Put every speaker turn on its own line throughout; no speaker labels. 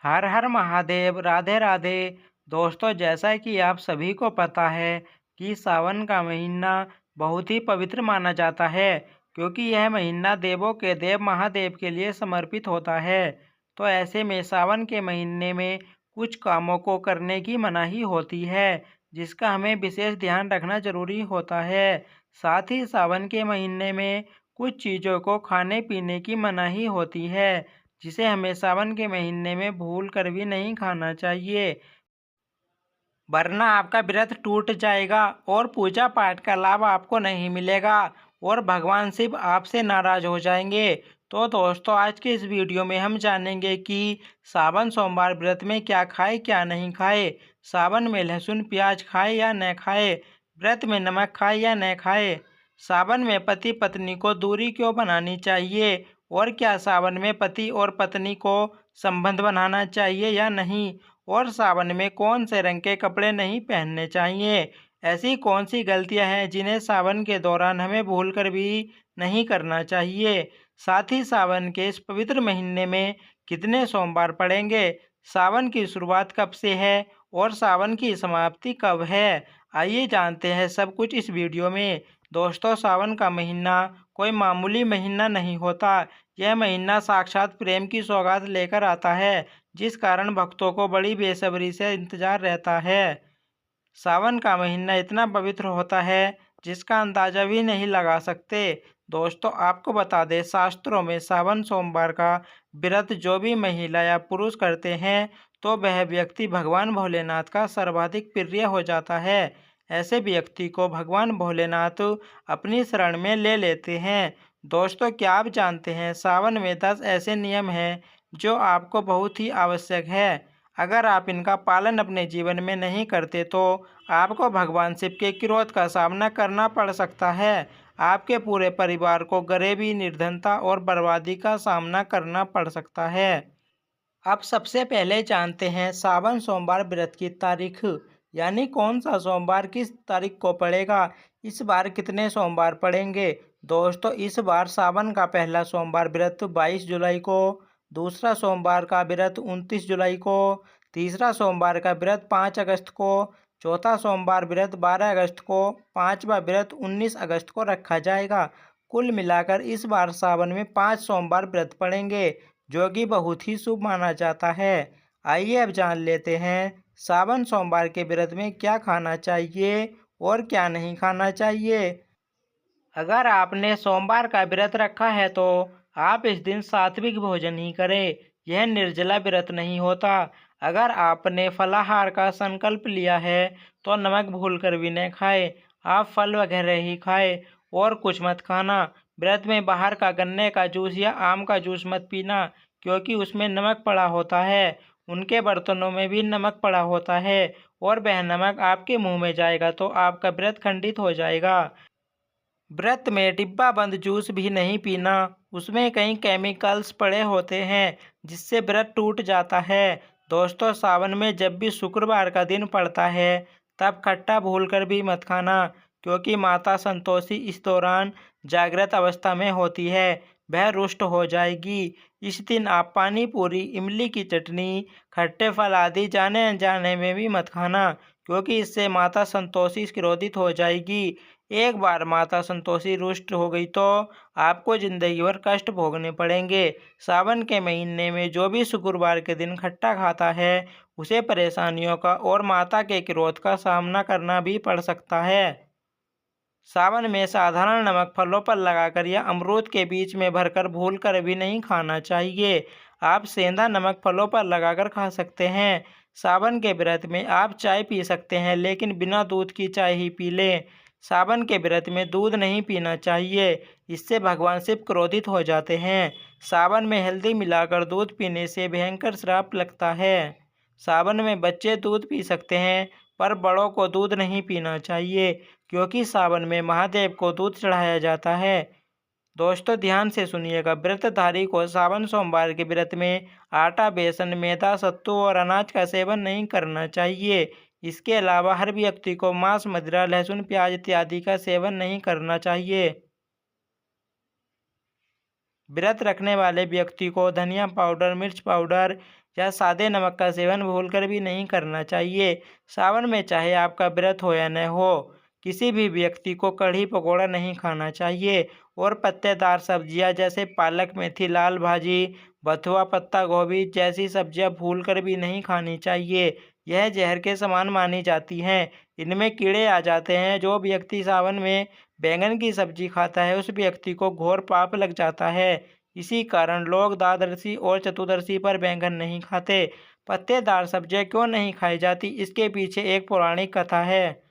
हर हर महादेव, राधे राधे। दोस्तों, जैसा कि आप सभी को पता है कि सावन का महीना बहुत ही पवित्र माना जाता है, क्योंकि यह महीना देवों के देव महादेव के लिए समर्पित होता है। तो ऐसे में सावन के महीने में कुछ कामों को करने की मनाही होती है, जिसका हमें विशेष ध्यान रखना जरूरी होता है। साथ ही सावन के महीने में कुछ चीज़ों को खाने पीने की मनाही होती है, जिसे हमें सावन के महीने में भूल कर भी नहीं खाना चाहिए, वरना आपका व्रत टूट जाएगा और पूजा पाठ का लाभ आपको नहीं मिलेगा और भगवान शिव आपसे नाराज हो जाएंगे। तो दोस्तों, आज के इस वीडियो में हम जानेंगे कि सावन सोमवार व्रत में क्या खाए क्या नहीं खाए, सावन में लहसुन प्याज खाए या न खाए, व्रत में नमक खाए या न खाए, सावन में पति पत्नी को दूरी क्यों बनानी चाहिए और क्या सावन में पति और पत्नी को संबंध बनाना चाहिए या नहीं, और सावन में कौन से रंग के कपड़े नहीं पहनने चाहिए। ऐसी कौन सी गलतियां हैं जिन्हें सावन के दौरान हमें भूलकर भी नहीं करना चाहिए। साथ ही सावन के इस पवित्र महीने में कितने सोमवार पड़ेंगे, सावन की शुरुआत कब से है और सावन की समाप्ति कब है। आइए जानते हैं सब कुछ इस वीडियो में। दोस्तों, सावन का महीना कोई मामूली महीना नहीं होता। यह महीना साक्षात प्रेम की सौगात लेकर आता है, जिस कारण भक्तों को बड़ी बेसब्री से इंतजार रहता है। सावन का महीना इतना पवित्र होता है जिसका अंदाजा भी नहीं लगा सकते। दोस्तों, आपको बता दें, शास्त्रों में सावन सोमवार का व्रत जो भी महिला या पुरुष करते हैं तो वह व्यक्ति भगवान भोलेनाथ का सर्वाधिक प्रिय हो जाता है। ऐसे व्यक्ति को भगवान भोलेनाथ अपनी शरण में ले लेते हैं। दोस्तों, क्या आप जानते हैं सावन में 10 ऐसे नियम हैं जो आपको बहुत ही आवश्यक है। अगर आप इनका पालन अपने जीवन में नहीं करते तो आपको भगवान शिव के क्रोध का सामना करना पड़ सकता है। आपके पूरे परिवार को गरीबी, निर्धनता और बर्बादी का सामना करना पड़ सकता है। अब सबसे पहले जानते हैं सावन सोमवार व्रत की तारीख, यानी कौन सा सोमवार किस तारीख को पड़ेगा, इस बार कितने सोमवार पड़ेंगे। दोस्तों, इस बार सावन का पहला सोमवार व्रत 22 जुलाई को, दूसरा सोमवार का व्रत 29 जुलाई को, तीसरा सोमवार का व्रत 5 अगस्त को, चौथा सोमवार व्रत 12 अगस्त को, पांचवा व्रत 19 अगस्त को रखा जाएगा। कुल मिलाकर इस बार सावन में 5 सोमवार व्रत पड़ेंगे, जो कि बहुत ही शुभ माना जाता है। आइए अब जान लेते हैं सावन सोमवार के व्रत में क्या खाना चाहिए और क्या नहीं खाना चाहिए। अगर आपने सोमवार का व्रत रखा है तो आप इस दिन सात्विक भोजन ही करें, यह निर्जला व्रत नहीं होता। अगर आपने फलाहार का संकल्प लिया है तो नमक भूलकर भी न खाएं, आप फल वगैरह ही खाएं और कुछ मत खाना। व्रत में बाहर का गन्ने का जूस या आम का जूस मत पीना, क्योंकि उसमें नमक पड़ा होता है। उनके बर्तनों में भी नमक पड़ा होता है और वह नमक आपके मुंह में जाएगा तो आपका व्रत खंडित हो जाएगा। व्रत में डिब्बा बंद जूस भी नहीं पीना, उसमें कई केमिकल्स पड़े होते हैं जिससे व्रत टूट जाता है। दोस्तों, सावन में जब भी शुक्रवार का दिन पड़ता है तब खट्टा भूलकर भी मत खाना, क्योंकि माता संतोषी इस दौरान जागृत अवस्था में होती है, वह रुष्ट हो जाएगी। इस दिन आप पानी पूरी, इमली की चटनी, खट्टे फल आदि जाने अनजाने में भी मत खाना, क्योंकि इससे माता संतोषी क्रोधित हो जाएगी। एक बार माता संतोषी रुष्ट हो गई तो आपको जिंदगी भर कष्ट भोगने पड़ेंगे। सावन के महीने में जो भी शुक्रवार के दिन खट्टा खाता है उसे परेशानियों का और माता के क्रोध का सामना करना भी पड़ सकता है। सावन में साधारण नमक फलों पर लगाकर या अमरूद के बीच में भरकर भूलकर भी नहीं खाना चाहिए। आप सेंधा नमक फलों पर लगाकर खा सकते हैं। सावन के व्रत में आप चाय पी सकते हैं, लेकिन बिना दूध की चाय ही पी लें। सावन के व्रत में दूध नहीं पीना चाहिए, इससे भगवान शिव क्रोधित हो जाते हैं। सावन में हल्दी मिलाकर दूध पीने से भयंकर श्राप लगता है। सावन में बच्चे दूध पी सकते हैं, पर बड़ों को दूध नहीं पीना चाहिए, क्योंकि सावन में महादेव को दूध चढ़ाया जाता है। दोस्तों, ध्यान से सुनिएगा, व्रतधारी को सावन सोमवार के व्रत में आटा, बेसन, मैदा, सत्तू और अनाज का सेवन नहीं करना चाहिए। इसके अलावा हर व्यक्ति को मांस, मदिरा, लहसुन, प्याज इत्यादि का सेवन नहीं करना चाहिए। व्रत रखने वाले व्यक्ति को धनिया पाउडर, मिर्च पाउडर या सादे नमक का सेवन भूलकर भी नहीं करना चाहिए। सावन में चाहे आपका व्रत हो या न हो, किसी भी व्यक्ति को कढ़ी पकौड़ा नहीं खाना चाहिए और पत्तेदार सब्जियां जैसे पालक, मेथी, लाल भाजी, बथुआ, पत्ता गोभी जैसी सब्जियां भूलकर भी नहीं खानी चाहिए। यह जहर के समान मानी जाती हैं। इनमें कीड़े आ जाते हैं। जो व्यक्ति सावन में बैंगन की सब्जी खाता है, उस व्यक्ति को घोर पाप लग जाता है। इसी कारण लोग द्वादशी और चतुर्दशी पर बैंगन नहीं खाते। पत्तेदार सब्जियां क्यों नहीं खाई जाती, इसके पीछे एक पौराणिक कथा है।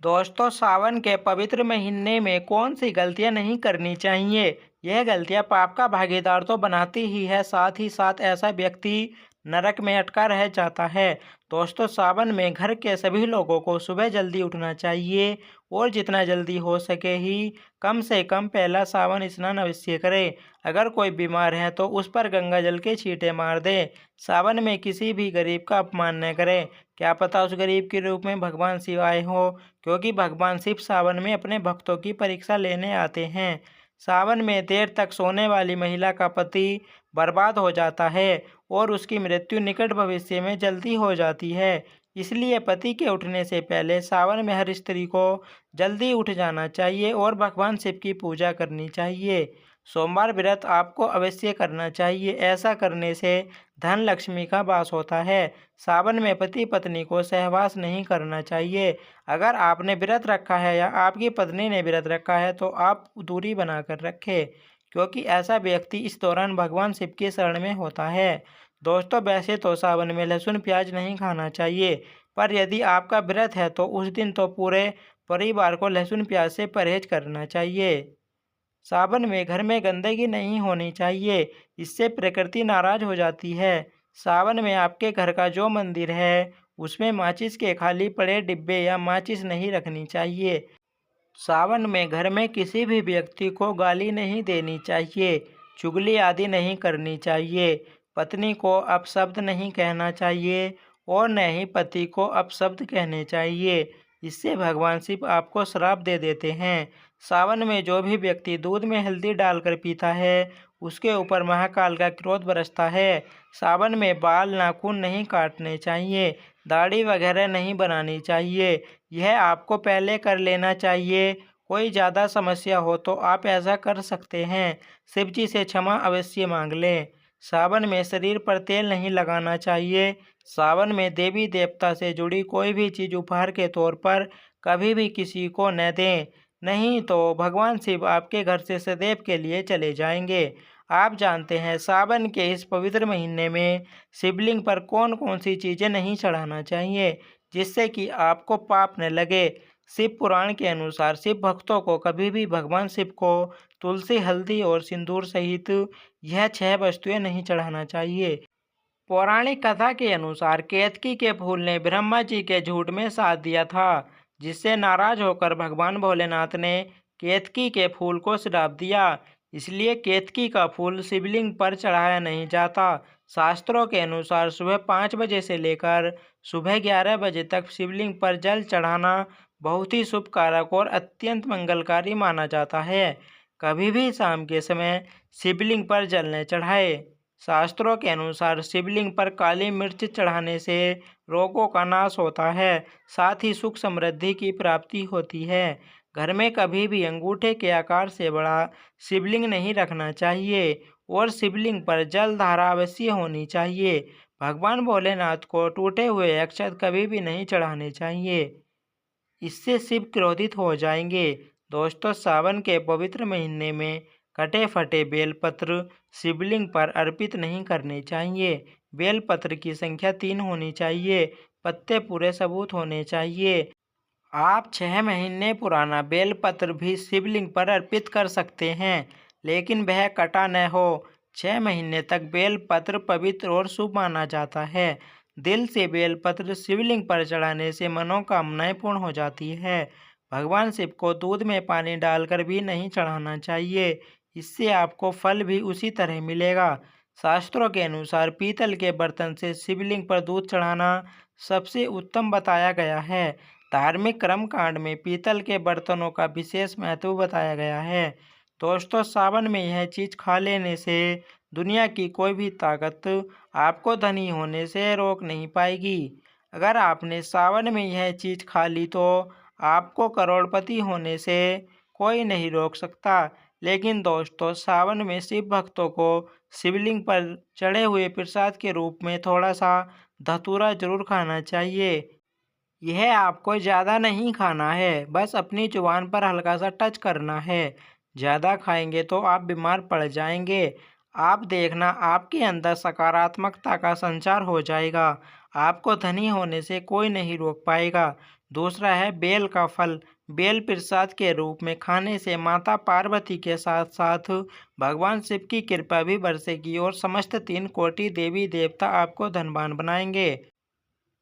दोस्तों, सावन के पवित्र महीने में कौन सी गलतियां नहीं करनी चाहिए? यह गलतियां पाप का भागीदार तो बनाती ही है, साथ ही साथ ऐसा व्यक्ति नरक में अटका रह जाता है। दोस्तों, सावन में घर के सभी लोगों को सुबह जल्दी उठना चाहिए और जितना जल्दी हो सके ही कम से कम पहला सावन स्नान अवश्य करें। अगर कोई बीमार है तो उस पर गंगा जल के छींटे मार दें। सावन में किसी भी गरीब का अपमान न करें। क्या पता उस गरीब के रूप में भगवान शिव आए हो, क्योंकि भगवान शिव सावन में अपने भक्तों की परीक्षा लेने आते हैं। सावन में देर तक सोने वाली महिला का पति बर्बाद हो जाता है और उसकी मृत्यु निकट भविष्य में जल्दी हो जाती है। इसलिए पति के उठने से पहले सावन में हर स्त्री को जल्दी उठ जाना चाहिए और भगवान शिव की पूजा करनी चाहिए। सोमवार व्रत आपको अवश्य करना चाहिए। ऐसा करने से धन लक्ष्मी का वास होता है। सावन में पति पत्नी को सहवास नहीं करना चाहिए। अगर आपने व्रत रखा है या आपकी पत्नी ने व्रत रखा है तो आप दूरी बनाकर रखें, क्योंकि ऐसा व्यक्ति इस दौरान भगवान शिव के शरण में होता है। दोस्तों, वैसे तो सावन में लहसुन प्याज नहीं खाना चाहिए, पर यदि आपका व्रत है तो उस दिन तो पूरे परिवार को लहसुन प्याज से परहेज करना चाहिए। सावन में घर में गंदगी नहीं होनी चाहिए, इससे प्रकृति नाराज हो जाती है। सावन में आपके घर का जो मंदिर है, उसमें माचिस के खाली पड़े डिब्बे या माचिस नहीं रखनी चाहिए। सावन में घर में किसी भी व्यक्ति को गाली नहीं देनी चाहिए, चुगली आदि नहीं करनी चाहिए, पत्नी को अपशब्द नहीं कहना चाहिए और न ही पति को अपशब्द कहने चाहिए। इससे भगवान शिव आपको श्राप दे देते हैं। सावन में जो भी व्यक्ति दूध में हल्दी डालकर पीता है, उसके ऊपर महाकाल का क्रोध बरसता है। सावन में बाल नाखून नहीं काटने चाहिए, दाढ़ी वगैरह नहीं बनानी चाहिए। यह आपको पहले कर लेना चाहिए। कोई ज़्यादा समस्या हो तो आप ऐसा कर सकते हैं। शिव जी से क्षमा अवश्य मांग लें। सावन में शरीर पर तेल नहीं लगाना चाहिए। सावन में देवी देवता से जुड़ी कोई भी चीज़ उपहार के तौर पर कभी भी किसी को न दें, नहीं तो भगवान शिव आपके घर से सदैव के लिए चले जाएंगे। आप जानते हैं सावन के इस पवित्र महीने में शिवलिंग पर कौन कौन सी चीज़ें नहीं चढ़ाना चाहिए, जिससे कि आपको पाप न लगे। शिव पुराण के अनुसार शिव भक्तों को कभी भी भगवान शिव को तुलसी, हल्दी और सिंदूर सहित यह 6 वस्तुएं नहीं चढ़ाना चाहिए। पौराणिक कथा के अनुसार केतकी के फूल ने ब्रह्मा जी के झूठ में साथ दिया था, जिससे नाराज होकर भगवान भोलेनाथ ने केतकी के फूल को श्राप दिया। इसलिए केतकी का फूल शिवलिंग पर चढ़ाया नहीं जाता। शास्त्रों के अनुसार सुबह 5 बजे से लेकर सुबह 11 बजे तक शिवलिंग पर जल चढ़ाना बहुत ही शुभ कारक और अत्यंत मंगलकारी माना जाता है। कभी भी शाम के समय शिवलिंग पर जल न चढ़ाए। शास्त्रों के अनुसार शिवलिंग पर काली मिर्च चढ़ाने से रोगों का नाश होता है, साथ ही सुख समृद्धि की प्राप्ति होती है। घर में कभी भी अंगूठे के आकार से बड़ा शिवलिंग नहीं रखना चाहिए और शिवलिंग पर जल धारा अवश्य होनी चाहिए। भगवान भोलेनाथ को टूटे हुए अक्षत कभी भी नहीं चढ़ाने चाहिए, इससे शिव क्रोधित हो जाएंगे। दोस्तों, सावन के पवित्र महीने में कटे फटे बेलपत्र शिवलिंग पर अर्पित नहीं करने चाहिए। बेलपत्र की संख्या 3 होनी चाहिए। पत्ते पूरे सबूत होने चाहिए। आप 6 महीने पुराना बेलपत्र भी शिवलिंग पर अर्पित कर सकते हैं, लेकिन वह कटा न हो। 6 महीने तक बेलपत्र पवित्र और शुभ माना जाता है। दिल से बेलपत्र शिवलिंग पर चढ़ाने से मनोकामनाएं पूर्ण हो जाती है। भगवान शिव को दूध में पानी डालकर भी नहीं चढ़ाना चाहिए, इससे आपको फल भी उसी तरह मिलेगा। शास्त्रों के अनुसार पीतल के बर्तन से शिवलिंग पर दूध चढ़ाना सबसे उत्तम बताया गया है। धार्मिक कर्मकांड में पीतल के बर्तनों का विशेष महत्व बताया गया है। दोस्तों, सावन में यह चीज़ खा लेने से दुनिया की कोई भी ताकत आपको धनी होने से रोक नहीं पाएगी। अगर आपने सावन में यह चीज़ खा ली तो आपको करोड़पति होने से कोई नहीं रोक सकता। लेकिन दोस्तों, सावन में शिव भक्तों को शिवलिंग पर चढ़े हुए प्रसाद के रूप में थोड़ा सा धतूरा जरूर खाना चाहिए। यह आपको ज़्यादा नहीं खाना है, बस अपनी जुबान पर हल्का सा टच करना है। ज़्यादा खाएंगे तो आप बीमार पड़ जाएंगे। आप देखना, आपके अंदर सकारात्मकता का संचार हो जाएगा। आपको धनी होने से कोई नहीं रोक पाएगा। दूसरा है बेल का फल। बेल प्रसाद के रूप में खाने से माता पार्वती के साथ साथ भगवान शिव की कृपा भी बरसेगी और समस्त 3 कोटि देवी देवता आपको धनवान बनाएंगे।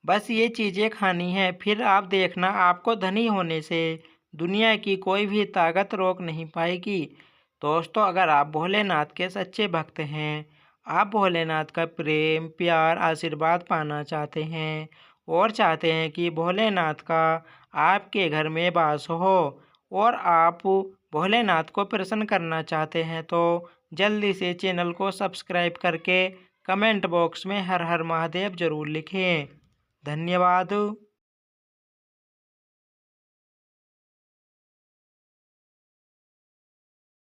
बस ये चीज़ें खानी है, फिर आप देखना, आपको धनी होने से दुनिया की कोई भी ताकत रोक नहीं पाएगी। दोस्तों, अगर आप भोलेनाथ के सच्चे भक्त हैं, आप भोलेनाथ का प्रेम, प्यार, आशीर्वाद पाना चाहते हैं और चाहते हैं कि भोलेनाथ का आपके घर में वास हो और आप भोलेनाथ को प्रसन्न करना चाहते हैं, तो जल्दी से चैनल को सब्सक्राइब करके कमेंट बॉक्स में हर हर महादेव ज़रूर लिखें। धन्यवाद।